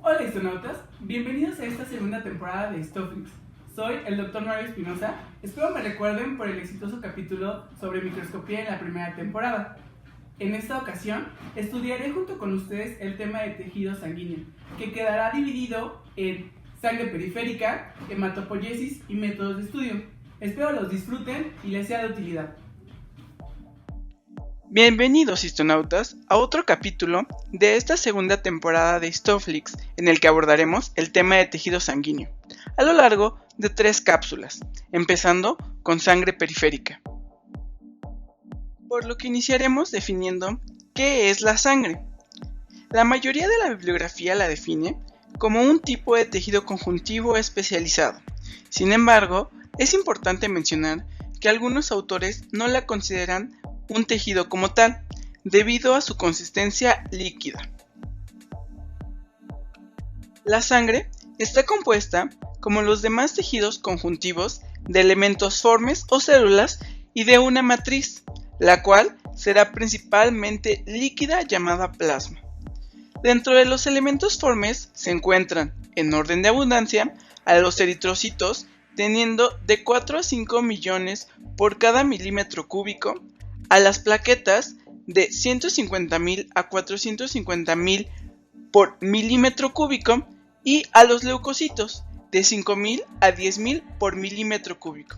Hola astronautas, bienvenidos a esta segunda temporada de Stoflix. Soy el Dr. Mario Espinosa. Espero me recuerden por el exitoso capítulo sobre microscopía en la primera temporada. En esta ocasión, estudiaré junto con ustedes el tema de tejido sanguíneo, que quedará dividido en sangre periférica, hematopoiesis y métodos de estudio. Espero los disfruten y les sea de utilidad. Bienvenidos astronautas a otro capítulo de esta segunda temporada de Stoflix, en el que abordaremos el tema de tejido sanguíneo, a lo largo de 3 cápsulas, empezando con sangre periférica. Por lo que iniciaremos definiendo qué es la sangre. La mayoría de la bibliografía la define como un tipo de tejido conjuntivo especializado. Sin embargo, es importante mencionar que algunos autores no la consideran un tejido como tal, debido a su consistencia líquida. La sangre está compuesta, como los demás tejidos conjuntivos, de elementos formes o células y de una matriz, la cual será principalmente líquida llamada plasma. Dentro de los elementos formes se encuentran, en orden de abundancia, a los eritrocitos, teniendo de 4 a 5 millones por cada milímetro cúbico, a las plaquetas de 150.000 a 450.000 por milímetro cúbico y a los leucocitos de 5.000 a 10.000 por milímetro cúbico.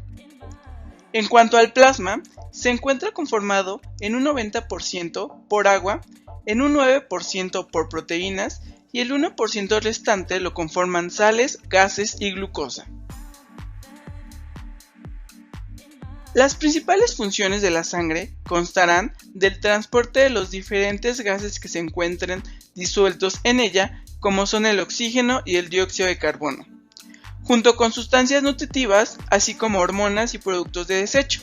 En cuanto al plasma, se encuentra conformado en un 90% por agua, en un 9% por proteínas y el 1% restante lo conforman sales, gases y glucosa. Las principales funciones de la sangre constarán del transporte de los diferentes gases que se encuentren disueltos en ella, como son el oxígeno y el dióxido de carbono, junto con sustancias nutritivas, así como hormonas y productos de desecho,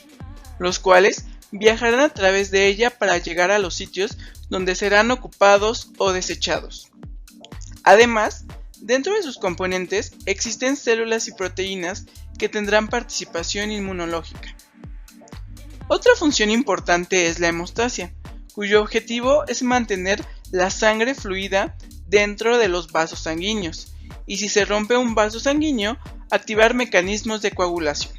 los cuales viajarán a través de ella para llegar a los sitios donde serán ocupados o desechados. Además, dentro de sus componentes existen células y proteínas que tendrán participación inmunológica. Otra función importante es la hemostasia, cuyo objetivo es mantener la sangre fluida dentro de los vasos sanguíneos, y si se rompe un vaso sanguíneo, activar mecanismos de coagulación.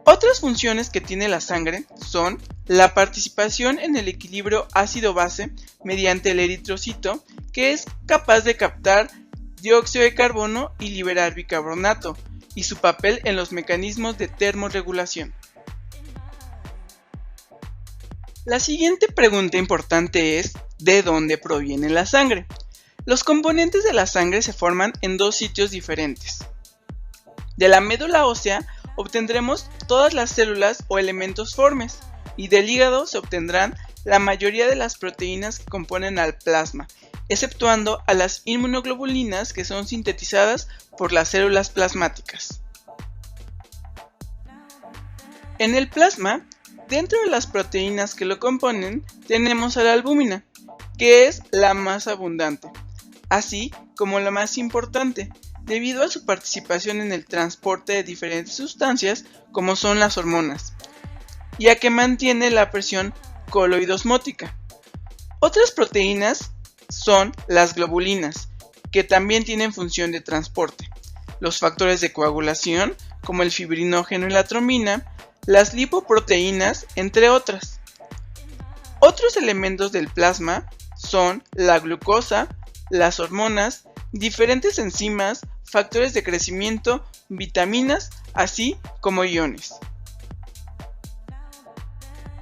Otras funciones que tiene la sangre son la participación en el equilibrio ácido-base mediante el eritrocito, que es capaz de captar dióxido de carbono y liberar bicarbonato, y su papel en los mecanismos de termorregulación. La siguiente pregunta importante es: ¿de dónde proviene la sangre? Los componentes de la sangre se forman en 2 sitios diferentes. De la médula ósea obtendremos todas las células o elementos formes, y del hígado se obtendrán la mayoría de las proteínas que componen al plasma, exceptuando a las inmunoglobulinas, que son sintetizadas por las células plasmáticas. En el plasma, dentro de las proteínas que lo componen, tenemos a la albúmina, que es la más abundante, así como la más importante, debido a su participación en el transporte de diferentes sustancias como son las hormonas, ya que mantiene la presión coloidosmótica. Otras proteínas son las globulinas, que también tienen función de transporte, los factores de coagulación, como el fibrinógeno y la tromina, las lipoproteínas, entre otras. Otros elementos del plasma son la glucosa, las hormonas, diferentes enzimas, factores de crecimiento, vitaminas, así como iones.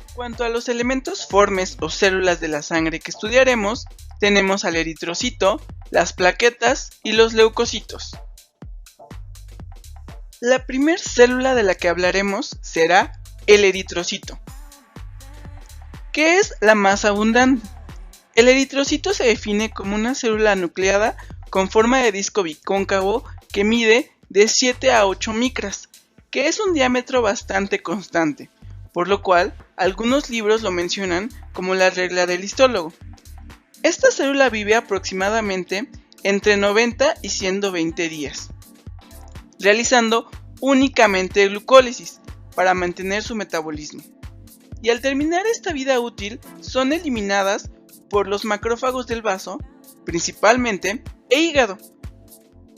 En cuanto a los elementos formes o células de la sangre que estudiaremos, tenemos al eritrocito, las plaquetas y los leucocitos. La primera célula de la que hablaremos será el eritrocito, que es la más abundante. El eritrocito se define como una célula nucleada con forma de disco bicóncavo que mide de 7 a 8 micras, que es un diámetro bastante constante, por lo cual algunos libros lo mencionan como la regla del histólogo. Esta célula vive aproximadamente entre 90 y 120 días, realizando únicamente glucólisis para mantener su metabolismo. Y al terminar esta vida útil, son eliminadas por los macrófagos del vaso, principalmente, e hígado.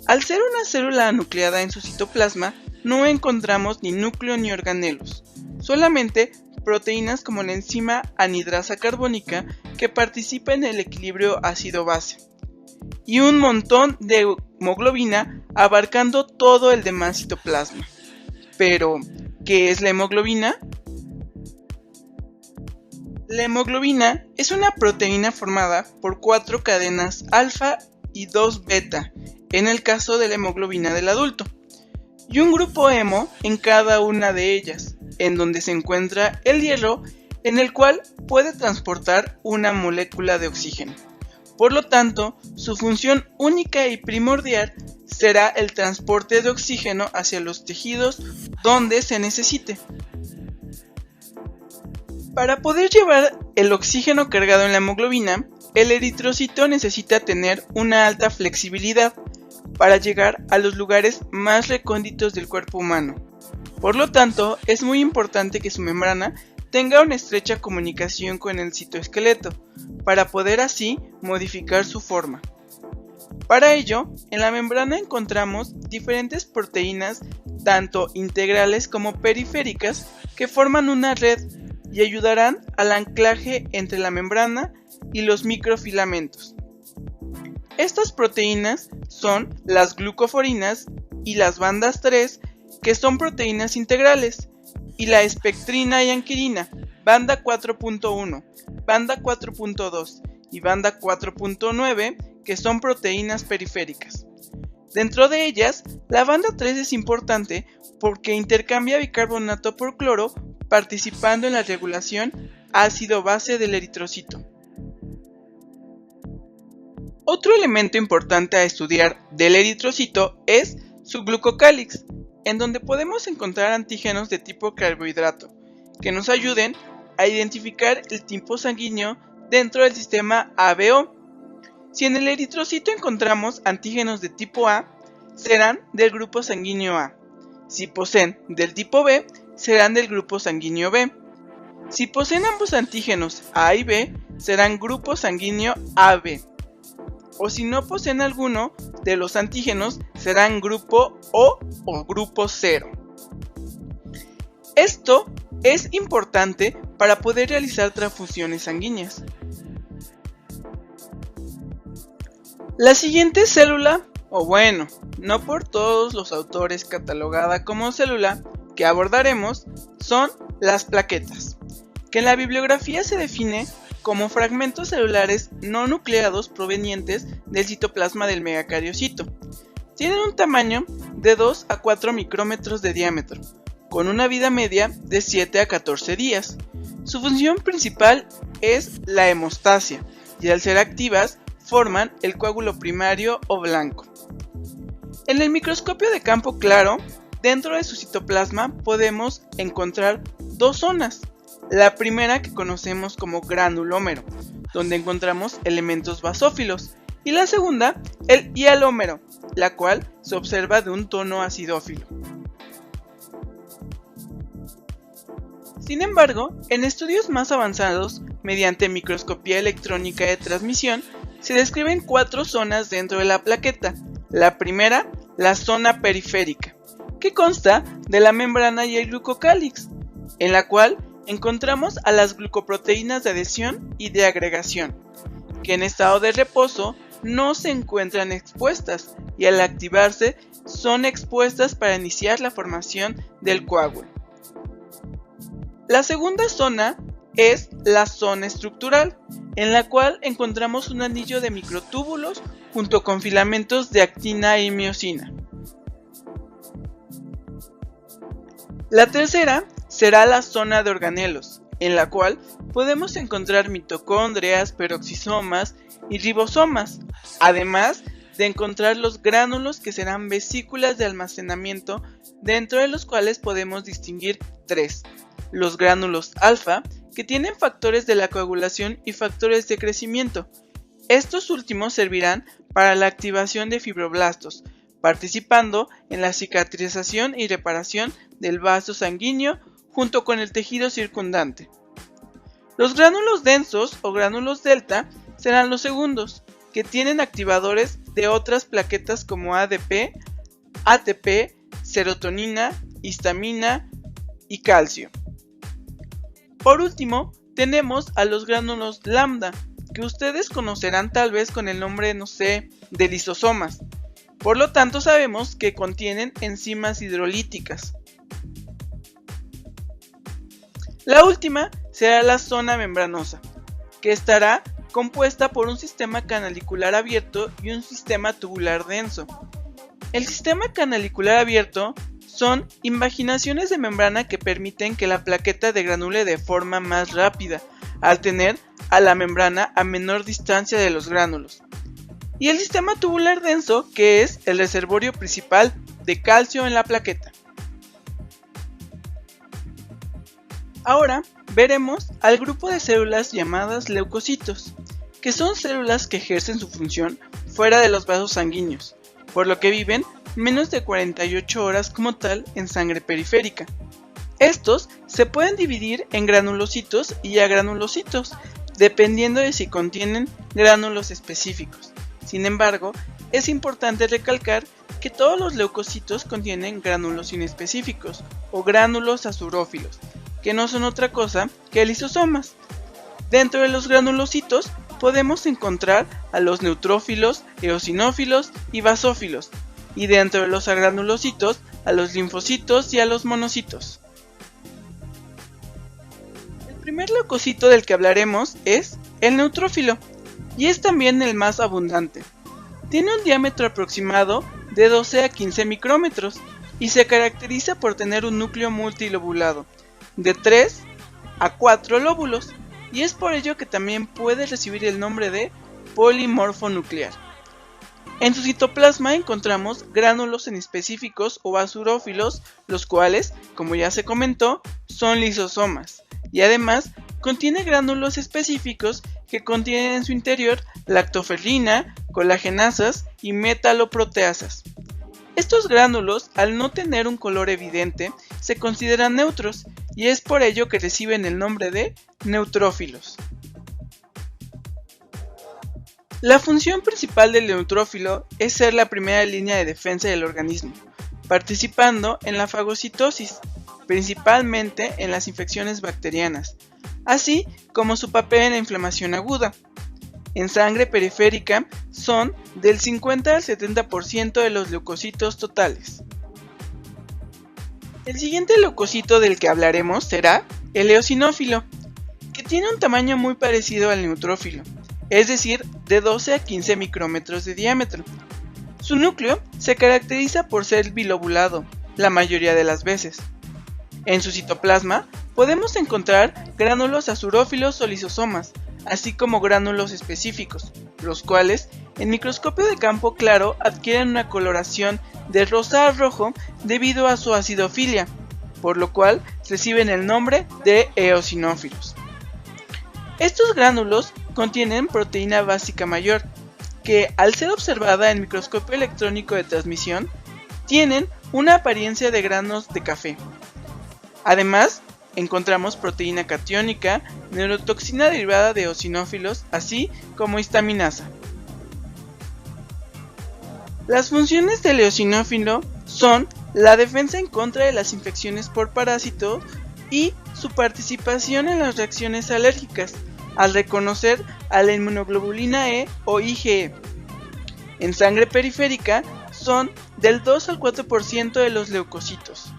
Al ser una célula anucleada en su citoplasma, no encontramos ni núcleo ni organelos, solamente proteínas como la enzima anhidrasa carbónica que participa en el equilibrio ácido-base, y un montón de hemoglobina abarcando todo el demás citoplasma. Pero, ¿qué es la hemoglobina? La hemoglobina es una proteína formada por 4 cadenas alfa y 2 beta, en el caso de la hemoglobina del adulto, y un grupo hemo en cada una de ellas, en donde se encuentra el hierro, en el cual puede transportar una molécula de oxígeno. Por lo tanto, su función única y primordial será el transporte de oxígeno hacia los tejidos donde se necesite. Para poder llevar el oxígeno cargado en la hemoglobina, el eritrocito necesita tener una alta flexibilidad para llegar a los lugares más recónditos del cuerpo humano. Por lo tanto, es muy importante que su membrana tenga una estrecha comunicación con el citoesqueleto, para poder así modificar su forma. Para ello, en la membrana encontramos diferentes proteínas, tanto integrales como periféricas, que forman una red y ayudarán al anclaje entre la membrana y los microfilamentos. Estas proteínas son las glucoforinas y las bandas 3, que son proteínas integrales, y la espectrina y anquirina, banda 4.1, banda 4.2 y banda 4.9, que son proteínas periféricas. Dentro de ellas, la banda 3 es importante porque intercambia bicarbonato por cloro, participando en la regulación ácido-base del eritrocito. Otro elemento importante a estudiar del eritrocito es su glucocálix, en donde podemos encontrar antígenos de tipo carbohidrato, que nos ayuden a identificar el tipo sanguíneo dentro del sistema ABO. Si en el eritrocito encontramos antígenos de tipo A, serán del grupo sanguíneo A. Si poseen del tipo B, serán del grupo sanguíneo B. Si poseen ambos antígenos A y B, serán grupo sanguíneo AB. O si no poseen alguno de los antígenos, serán grupo O o grupo 0. Esto es importante para poder realizar transfusiones sanguíneas. La siguiente célula, o bueno, no por todos los autores catalogada como célula, que abordaremos, son las plaquetas, que en la bibliografía se define como fragmentos celulares no nucleados provenientes del citoplasma del megacariocito. Tienen un tamaño de 2 a 4 micrómetros de diámetro, con una vida media de 7 a 14 días. Su función principal es la hemostasia, y al ser activas, forman el coágulo primario o blanco. En el microscopio de campo claro, dentro de su citoplasma podemos encontrar dos zonas. La primera, que conocemos como granulómero, donde encontramos elementos basófilos, y la segunda, el hialómero, la cual se observa de un tono acidófilo. Sin embargo, en estudios más avanzados, mediante microscopía electrónica de transmisión, se describen 4 zonas dentro de la plaqueta. La primera, la zona periférica, que consta de la membrana y el glucocálix, en la cual encontramos a las glucoproteínas de adhesión y de agregación, que en estado de reposo no se encuentran expuestas y al activarse son expuestas para iniciar la formación del coágulo. La segunda zona es la zona estructural, en la cual encontramos un anillo de microtúbulos junto con filamentos de actina y miosina. La tercera será la zona de organelos, en la cual podemos encontrar mitocondrias, peroxisomas y ribosomas, además de encontrar los gránulos, que serán vesículas de almacenamiento, dentro de los cuales podemos distinguir 3. Los gránulos alfa, que tienen factores de la coagulación y factores de crecimiento. Estos últimos servirán para la activación de fibroblastos, participando en la cicatrización y reparación del vaso sanguíneo junto con el tejido circundante. Los gránulos densos o gránulos delta serán los segundos, que tienen activadores de otras plaquetas como ADP, ATP, serotonina, histamina y calcio. Por último, tenemos a los gránulos lambda, que ustedes conocerán tal vez con el nombre, de lisosomas. Por lo tanto, sabemos que contienen enzimas hidrolíticas. La última será la zona membranosa, que estará compuesta por un sistema canalicular abierto y un sistema tubular denso. El sistema canalicular abierto son invaginaciones de membrana que permiten que la plaqueta degranule de forma más rápida, al tener a la membrana a menor distancia de los gránulos. Y el sistema tubular denso, que es el reservorio principal de calcio en la plaqueta. Ahora veremos al grupo de células llamadas leucocitos, que son células que ejercen su función fuera de los vasos sanguíneos, por lo que viven menos de 48 horas como tal en sangre periférica. Estos se pueden dividir en granulocitos y agranulocitos, dependiendo de si contienen gránulos específicos. Sin embargo, es importante recalcar que todos los leucocitos contienen gránulos inespecíficos o gránulos azurófilos, que no son otra cosa que lisosomas. Dentro de los granulocitos podemos encontrar a los neutrófilos, eosinófilos y basófilos, y dentro de los agranulocitos a los linfocitos y a los monocitos. El primer leucocito del que hablaremos es el neutrófilo, y es también el más abundante. Tiene un diámetro aproximado de 12 a 15 micrómetros y se caracteriza por tener un núcleo multilobulado de 3 a 4 lóbulos, y es por ello que también puede recibir el nombre de polimorfo nuclear. En su citoplasma encontramos gránulos inespecíficos o basurófilos, los cuales, como ya se comentó, son lisosomas, y además contiene gránulos específicos que contienen en su interior lactoferrina, colagenasas y metaloproteasas. Estos gránulos, al no tener un color evidente, se consideran neutros, y es por ello que reciben el nombre de neutrófilos. La función principal del neutrófilo es ser la primera línea de defensa del organismo, participando en la fagocitosis, principalmente en las infecciones bacterianas, así como su papel en la inflamación aguda. En sangre periférica son del 50 al 70% de los leucocitos totales. El siguiente leucocito del que hablaremos será el eosinófilo, que tiene un tamaño muy parecido al neutrófilo, es decir, de 12 a 15 micrómetros de diámetro. Su núcleo se caracteriza por ser bilobulado, la mayoría de las veces. En su citoplasma podemos encontrar gránulos azurófilos o lisosomas, así como gránulos específicos, los cuales en microscopio de campo claro adquieren una coloración de rosa a rojo debido a su acidofilia, por lo cual reciben el nombre de eosinófilos. Estos gránulos contienen proteína básica mayor, que al ser observada en microscopio electrónico de transmisión, tienen una apariencia de granos de café. Además, encontramos proteína catiónica, neurotoxina derivada de eosinófilos, así como histaminasa. Las funciones del eosinófilo son la defensa en contra de las infecciones por parásitos y su participación en las reacciones alérgicas, al reconocer a la inmunoglobulina E o IgE. En sangre periférica son del 2 al 4% de los leucocitos.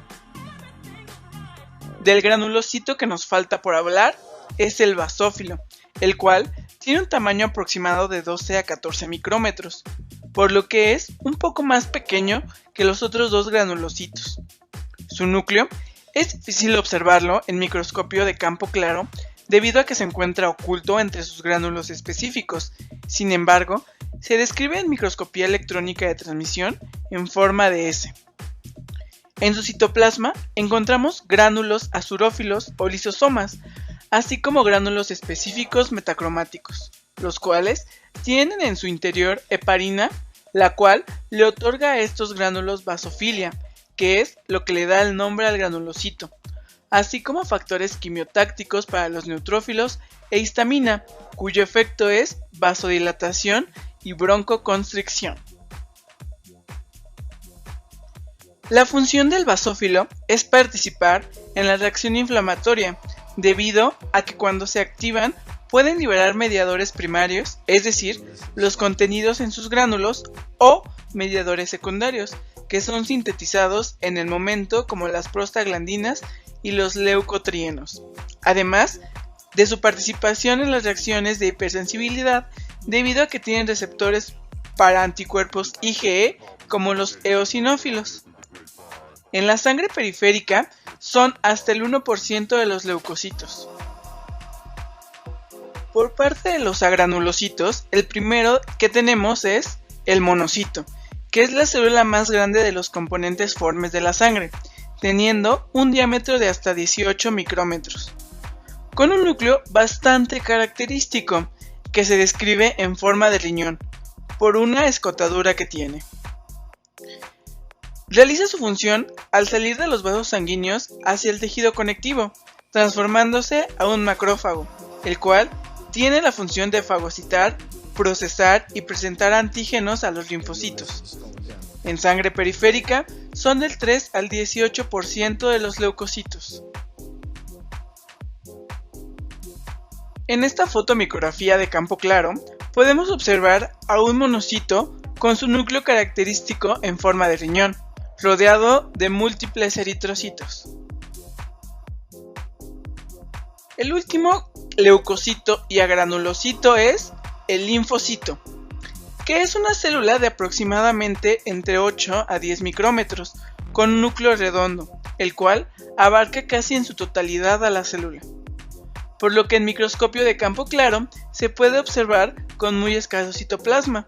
Del granulocito que nos falta por hablar es el basófilo, el cual tiene un tamaño aproximado de 12 a 14 micrómetros, por lo que es un poco más pequeño que los otros dos granulocitos. Su núcleo es difícil observarlo en microscopio de campo claro debido a que se encuentra oculto entre sus gránulos específicos. Sin embargo, se describe en microscopía electrónica de transmisión en forma de S. En su citoplasma encontramos gránulos azurófilos o lisosomas, así como gránulos específicos metacromáticos, los cuales tienen en su interior heparina, la cual le otorga a estos gránulos basofilia, que es lo que le da el nombre al granulocito. así como factores quimiotácticos para los neutrófilos e histamina, cuyo efecto es vasodilatación y broncoconstricción. La función del basófilo es participar en la reacción inflamatoria, debido a que cuando se activan pueden liberar mediadores primarios, es decir, los contenidos en sus gránulos, o mediadores secundarios, que son sintetizados en el momento como las prostaglandinas y los leucotrienos, además de su participación en las reacciones de hipersensibilidad debido a que tienen receptores para anticuerpos IgE como los eosinófilos. En la sangre periférica son hasta el 1% de los leucocitos. Por parte de los agranulocitos, el primero que tenemos es el monocito, que es la célula más grande de los componentes formes de la sangre, teniendo un diámetro de hasta 18 micrómetros, con un núcleo bastante característico, que se describe en forma de riñón, por una escotadura que tiene. Realiza su función al salir de los vasos sanguíneos hacia el tejido conectivo, transformándose a un macrófago, el cual tiene la función de fagocitar, procesar y presentar antígenos a los linfocitos. En sangre periférica son del 3 al 18% de los leucocitos. En esta fotomicrografía de campo claro podemos observar a un monocito con su núcleo característico en forma de riñón, rodeado de múltiples eritrocitos. El último leucocito y agranulocito es el linfocito, que es una célula de aproximadamente entre 8 a 10 micrómetros, con un núcleo redondo, el cual abarca casi en su totalidad a la célula, por lo que en microscopio de campo claro se puede observar con muy escaso citoplasma.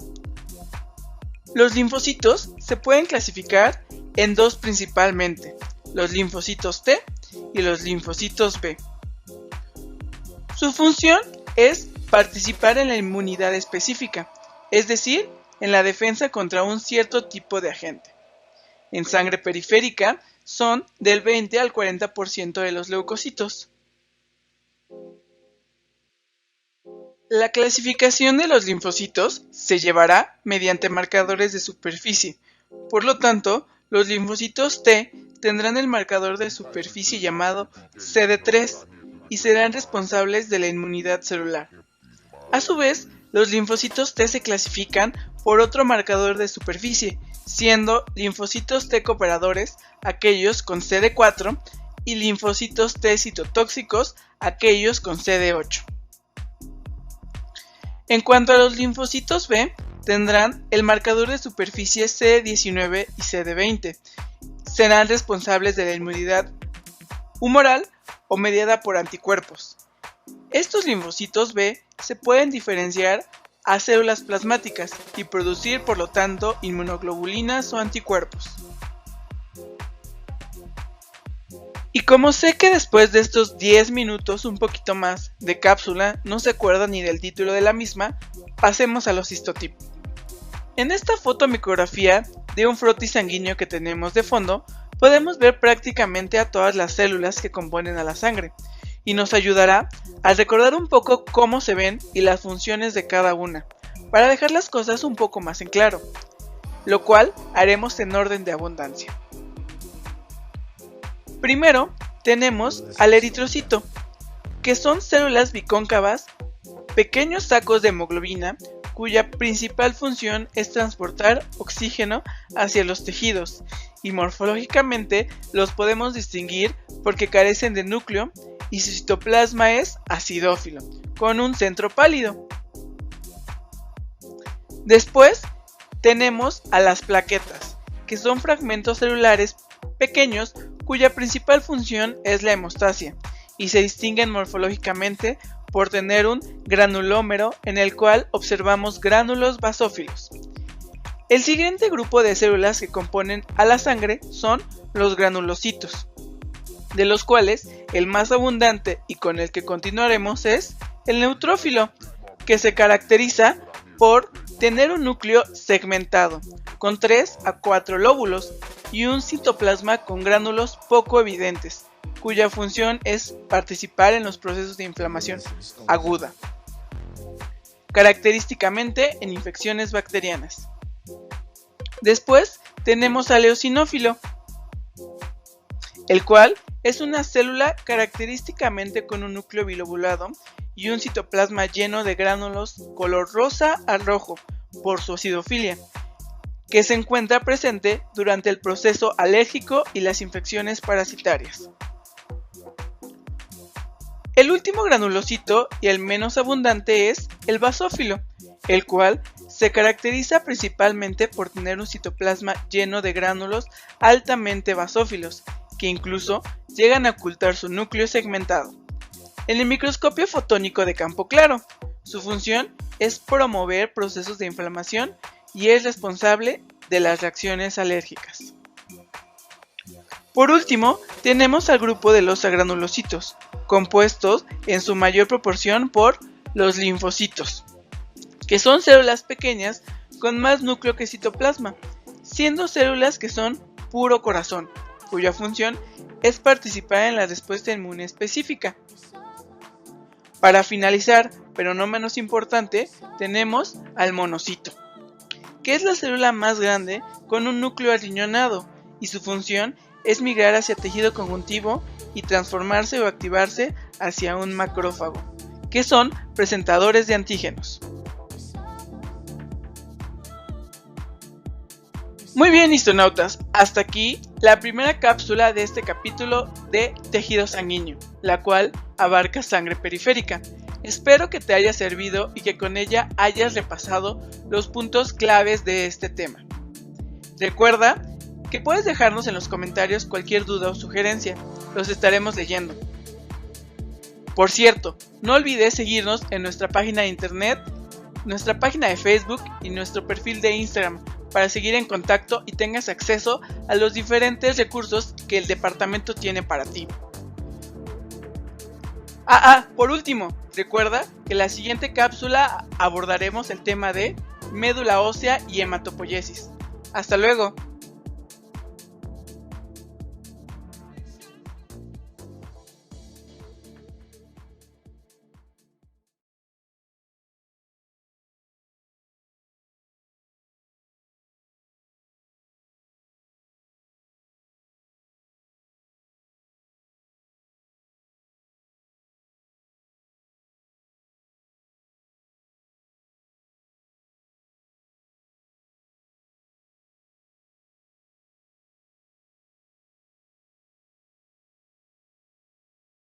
Los linfocitos se pueden clasificar en dos principalmente, los linfocitos T y los linfocitos B. Su función es participar en la inmunidad específica, es decir, en la defensa contra un cierto tipo de agente. En sangre periférica son del 20 al 40% de los leucocitos. La clasificación de los linfocitos se llevará mediante marcadores de superficie, por lo tanto, los linfocitos T tendrán el marcador de superficie llamado CD3 y serán responsables de la inmunidad celular. A su vez, los linfocitos T se clasifican por otro marcador de superficie, siendo linfocitos T cooperadores aquellos con CD4 y linfocitos T citotóxicos aquellos con CD8. En cuanto a los linfocitos B, tendrán el marcador de superficie CD19 y CD20. Serán responsables de la inmunidad humoral o mediada por anticuerpos. Estos linfocitos B se pueden diferenciar a células plasmáticas y producir por lo tanto inmunoglobulinas o anticuerpos. Y como sé que después de estos 10 minutos, un poquito más, de cápsula, no se acuerdan ni del título de la misma, pasemos a los histotipos. En esta fotomicrografía de un frotis sanguíneo que tenemos de fondo, podemos ver prácticamente a todas las células que componen a la sangre, y nos ayudará a recordar un poco cómo se ven y las funciones de cada una, para dejar las cosas un poco más en claro, lo cual haremos en orden de abundancia. Primero, tenemos al eritrocito, que son células bicóncavas, pequeños sacos de hemoglobina, cuya principal función es transportar oxígeno hacia los tejidos, y morfológicamente los podemos distinguir porque carecen de núcleo y su citoplasma es acidófilo, con un centro pálido. Después, tenemos a las plaquetas, que son fragmentos celulares pequeños cuya principal función es la hemostasia y se distinguen morfológicamente por tener un granulómero en el cual observamos gránulos basófilos. El siguiente grupo de células que componen a la sangre son los granulocitos, de los cuales el más abundante y con el que continuaremos es el neutrófilo, que se caracteriza por tener un núcleo segmentado, con 3 a 4 lóbulos y un citoplasma con gránulos poco evidentes, cuya función es participar en los procesos de inflamación aguda, característicamente en infecciones bacterianas. Después tenemos al eosinófilo, el cual es una célula característicamente con un núcleo bilobulado y un citoplasma lleno de gránulos color rosa a rojo por su acidofilia, que se encuentra presente durante el proceso alérgico y las infecciones parasitarias. El último granulocito y el menos abundante es el basófilo, el cual se caracteriza principalmente por tener un citoplasma lleno de gránulos altamente basófilos, que incluso llegan a ocultar su núcleo segmentado. En el microscopio fotónico de campo claro, su función es promover procesos de inflamación y es responsable de las reacciones alérgicas. Por último, tenemos al grupo de los agranulocitos, compuestos en su mayor proporción por los linfocitos, que son células pequeñas con más núcleo que citoplasma, siendo células que son puro corazón, cuya función es participar en la respuesta inmune específica. Para finalizar, pero no menos importante, tenemos al monocito, que es la célula más grande con un núcleo arriñonado y su función es migrar hacia tejido conjuntivo y transformarse o activarse hacia un macrófago, que son presentadores de antígenos. Muy bien, histonautas, hasta aquí la primera cápsula de este capítulo de tejido sanguíneo, la cual abarca sangre periférica. Espero que te haya servido y que con ella hayas repasado los puntos claves de este tema. Recuerda que puedes dejarnos en los comentarios cualquier duda o sugerencia, los estaremos leyendo. Por cierto, no olvides seguirnos en nuestra página de internet, nuestra página de Facebook y nuestro perfil de Instagram para seguir en contacto y tengas acceso a los diferentes recursos que el departamento tiene para ti. Por último, recuerda que en la siguiente cápsula abordaremos el tema de médula ósea y hematopoiesis. ¡Hasta luego!